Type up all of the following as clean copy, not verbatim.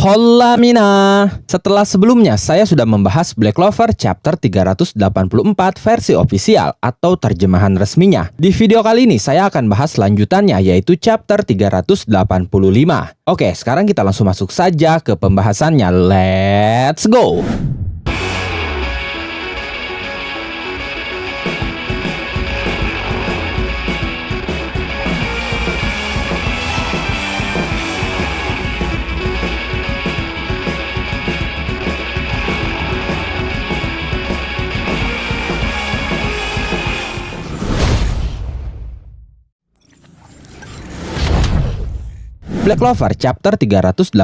Hola Mina. Setelah sebelumnya saya sudah membahas Black Clover chapter 384 versi ofisial atau terjemahan resminya. Di video kali ini saya akan bahas lanjutannya yaitu chapter 385. Oke, sekarang kita langsung masuk saja ke pembahasannya. Let's go. Black Clover chapter 385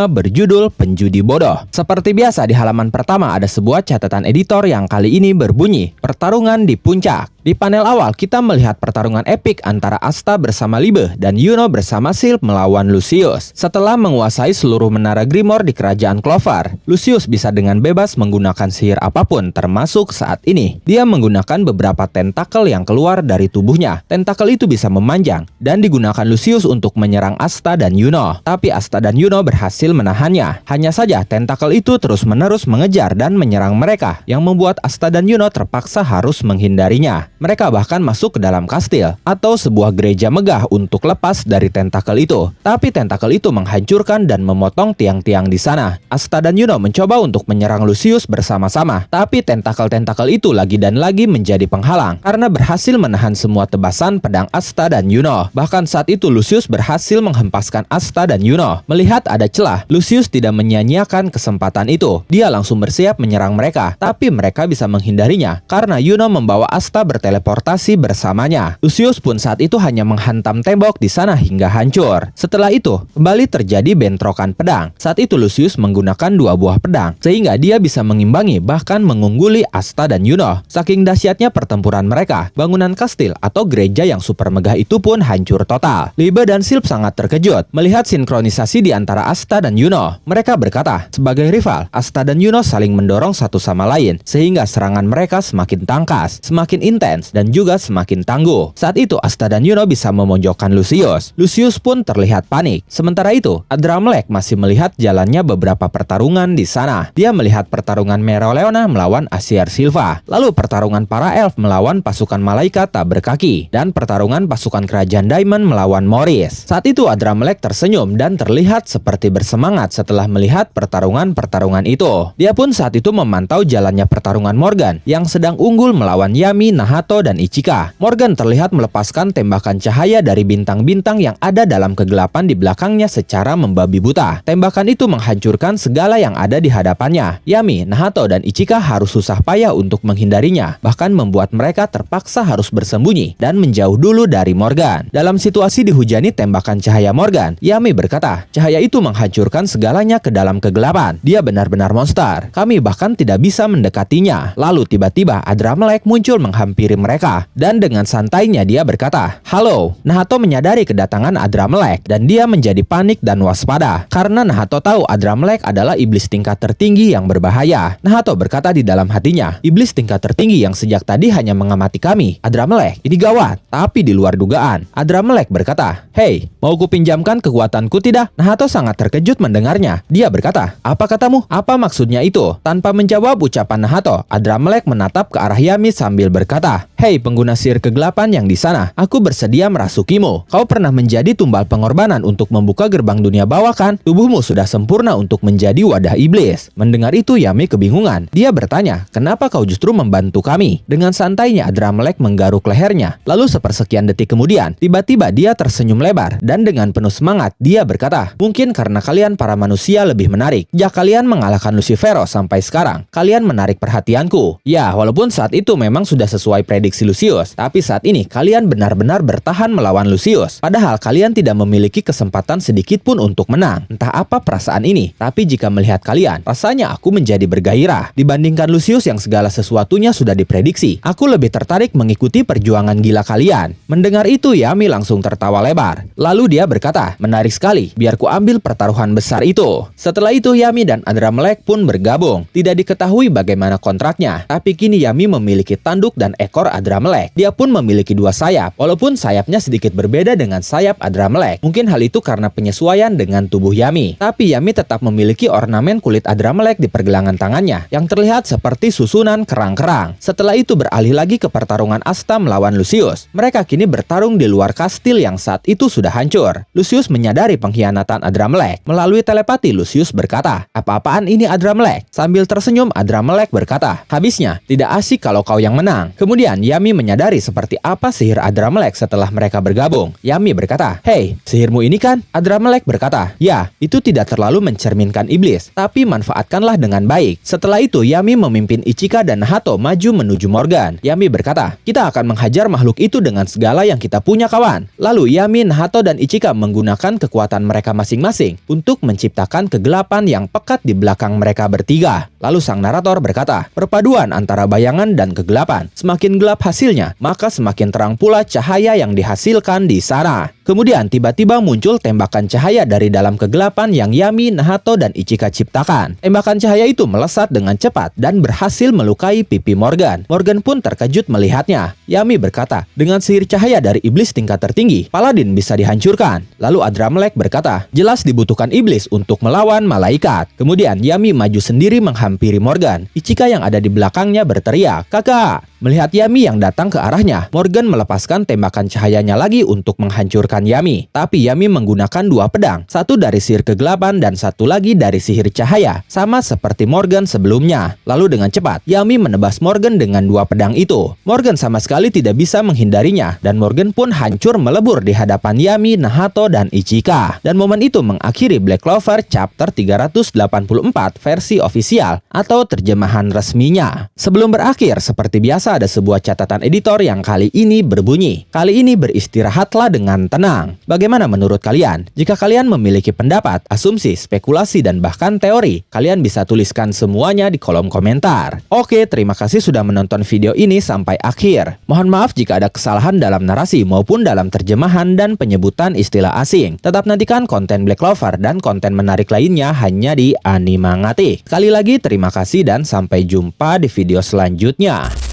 berjudul Penjudi Bodoh. Seperti biasa di halaman pertama ada sebuah catatan editor yang kali ini berbunyi pertarungan di puncak. Di panel awal kita melihat pertarungan epik antara Asta bersama Libe dan Yuno bersama Silph melawan Lucius. Setelah menguasai seluruh menara Grimoire di kerajaan Clover, Lucius bisa dengan bebas menggunakan sihir apapun termasuk saat ini. Dia menggunakan beberapa tentakel yang keluar dari tubuhnya. Tentakel itu bisa memanjang dan digunakan Lucius untuk menyerang Asta dan Yuno. Tapi Asta dan Yuno berhasil menahannya. Hanya saja tentakel itu terus-menerus mengejar dan menyerang mereka yang membuat Asta dan Yuno terpaksa harus menghindarinya. Mereka bahkan masuk ke dalam kastil atau sebuah gereja megah untuk lepas dari tentakel itu. Tapi tentakel itu menghancurkan dan memotong tiang-tiang di sana. Asta dan Yuno mencoba untuk menyerang Lucius bersama-sama. Tapi tentakel-tentakel itu lagi dan lagi menjadi penghalang karena berhasil menahan semua tebasan pedang Asta dan Yuno. Bahkan saat itu Lucius berhasil menghempaskan Asta dan Yuno. Melihat ada celah, Lucius tidak menyia-nyiakan kesempatan itu. Dia langsung bersiap menyerang mereka. Tapi mereka bisa menghindarinya karena Yuno membawa Asta berteleportasi bersamanya. Lucius pun saat itu hanya menghantam tembok di sana hingga hancur. Setelah itu, kembali terjadi bentrokan pedang. Saat itu Lucius menggunakan dua buah pedang, sehingga dia bisa mengimbangi bahkan mengungguli Asta dan Yuno. Saking dahsyatnya pertempuran mereka, bangunan kastil atau gereja yang super megah itu pun hancur total. Libe dan Silph sangat terkejut melihat sinkronisasi di antara Asta dan Yuno. Mereka berkata, sebagai rival, Asta dan Yuno saling mendorong satu sama lain, sehingga serangan mereka semakin tangkas, semakin intens, dan juga semakin tangguh. Saat itu Asta dan Yuno bisa memojokkan Lucius. Lucius pun terlihat panik. Sementara itu, Adramelech masih melihat jalannya beberapa pertarungan di sana. Dia melihat pertarungan Mereoleona melawan Aesir Silva, lalu pertarungan para elf melawan pasukan malaikat tak berkaki, dan pertarungan pasukan kerajaan Daimon melawan Morris. Saat itu Adramelech tersenyum dan terlihat seperti bersemangat setelah melihat pertarungan-pertarungan itu. Dia pun saat itu memantau jalannya pertarungan Morgan yang sedang unggul melawan Yami, Nahato, dan Ichika. Morgan terlihat melepaskan tembakan cahaya dari bintang-bintang yang ada dalam kegelapan di belakangnya secara membabi buta. Tembakan itu menghancurkan segala yang ada di hadapannya. Yami, Nahato, dan Ichika harus susah payah untuk menghindarinya, bahkan membuat mereka terpaksa harus bersembunyi dan menjauh dulu dari Morgan. Dalam situasi dihujani tembakan cahaya Morgan, Yami berkata, cahaya itu menghancurkan segalanya ke dalam kegelapan. Dia benar-benar monster. Kami bahkan tidak bisa mendekatinya. Lalu tiba-tiba Adramelech muncul menghampiri mereka, dan dengan santainya dia berkata, "Halo." Nahato menyadari kedatangan Adramelech dan dia menjadi panik dan waspada karena Nahato tahu Adramelech adalah iblis tingkat tertinggi yang berbahaya. Nahato berkata di dalam hatinya, iblis tingkat tertinggi yang sejak tadi hanya mengamati kami. Adramelech, ini gawat. Tapi di luar dugaan, Adramelech berkata, "Hei, mau kupinjamkan kekuatanku tidak?" Nahato sangat terkejut mendengarnya. Dia berkata, "Apa katamu? Apa maksudnya itu?" Tanpa menjawab ucapan Nahato, Adramelech menatap ke arah Yami sambil berkata, "Hei pengguna sihir kegelapan yang di sana, aku bersedia merasukimu. Kau pernah menjadi tumbal pengorbanan untuk membuka gerbang dunia bawah kan? Tubuhmu sudah sempurna untuk menjadi wadah iblis." Mendengar itu Yami kebingungan. Dia bertanya, "Kenapa kau justru membantu kami?" Dengan santainya Adramelech menggaruk lehernya. Lalu sepersekian detik kemudian, tiba-tiba dia tersenyum lebar dan dengan penuh semangat dia berkata, "Mungkin karena kalian para manusia lebih menarik. Sejak kalian mengalahkan Lucifero sampai sekarang, kalian menarik perhatianku. Ya, walaupun saat itu memang sudah sesuai prediksi Lucius, tapi saat ini kalian benar-benar bertahan melawan Lucius. Padahal kalian tidak memiliki kesempatan sedikit pun untuk menang. Entah apa perasaan ini, tapi jika melihat kalian, rasanya aku menjadi bergairah. Dibandingkan Lucius yang segala sesuatunya sudah diprediksi, aku lebih tertarik mengikuti perjuangan gila kalian." Mendengar itu Yami langsung tertawa lebar. Lalu dia berkata, "Menarik sekali, biar ku ambil pertaruhan besar itu." Setelah itu Yami dan Adramelech pun bergabung. Tidak diketahui bagaimana kontraknya, tapi kini Yami memiliki tanduk dan ekor seekor Adramelech. Dia pun memiliki dua sayap, walaupun sayapnya sedikit berbeda dengan sayap Adramelech. Mungkin hal itu karena penyesuaian dengan tubuh Yami. Tapi Yami tetap memiliki ornamen kulit Adramelech di pergelangan tangannya, yang terlihat seperti susunan kerang-kerang. Setelah itu beralih lagi ke pertarungan Asta melawan Lucius. Mereka kini bertarung di luar kastil yang saat itu sudah hancur. Lucius menyadari pengkhianatan Adramelech. Melalui telepati, Lucius berkata, "Apa-apaan ini Adramelech?" Sambil tersenyum, Adramelech berkata, "Habisnya, tidak asik kalau kau yang menang." Kemudian Yami menyadari seperti apa sihir Adramelech setelah mereka bergabung. Yami berkata, "Hei, sihirmu ini kan?" Adramelech berkata, "Ya, itu tidak terlalu mencerminkan iblis, tapi manfaatkanlah dengan baik." Setelah itu, Yami memimpin Ichika dan Nahato maju menuju Morgan. Yami berkata, "Kita akan menghajar makhluk itu dengan segala yang kita punya, kawan." Lalu Yami, Nahato, dan Ichika menggunakan kekuatan mereka masing-masing untuk menciptakan kegelapan yang pekat di belakang mereka bertiga. Lalu sang narator berkata, "Perpaduan antara bayangan dan kegelapan. Semakin gelap hasilnya, maka semakin terang pula cahaya yang dihasilkan di sana." Kemudian tiba-tiba muncul tembakan cahaya dari dalam kegelapan yang Yami, Nahato, dan Ichika ciptakan. Tembakan cahaya itu melesat dengan cepat dan berhasil melukai pipi Morgan. Morgan pun terkejut melihatnya. Yami berkata, "Dengan sihir cahaya dari iblis tingkat tertinggi, Paladin bisa dihancurkan." Lalu Adramelech berkata, "Jelas dibutuhkan iblis untuk melawan malaikat." Kemudian Yami maju sendiri menghampiri Morgan. Ichika yang ada di belakangnya berteriak, "Kakak!" Melihat Yami yang datang ke arahnya, Morgan melepaskan tembakan cahayanya lagi untuk menghancurkan Yami. Tapi Yami menggunakan dua pedang, satu dari sihir kegelapan dan satu lagi dari sihir cahaya, sama seperti Morgan sebelumnya. Lalu dengan cepat, Yami menebas Morgan dengan dua pedang itu. Morgan sama sekali tidak bisa menghindarinya, dan Morgan pun hancur melebur di hadapan Yami, Nahato, dan Ichika. Dan momen itu mengakhiri Black Clover chapter 384 versi ofisial atau terjemahan resminya. Sebelum berakhir, seperti biasa ada sebuah catatan editor yang kali ini berbunyi, "Kali ini beristirahatlah dengan tenang." Bagaimana menurut kalian? Jika kalian memiliki pendapat, asumsi, spekulasi, dan bahkan teori, kalian bisa tuliskan semuanya di kolom komentar. Oke, terima kasih sudah menonton video ini sampai akhir. Mohon maaf jika ada kesalahan dalam narasi maupun dalam terjemahan dan penyebutan istilah asing. Tetap nantikan konten Black Clover dan konten menarik lainnya hanya di Animangati. Sekali lagi terima kasih dan sampai jumpa di video selanjutnya.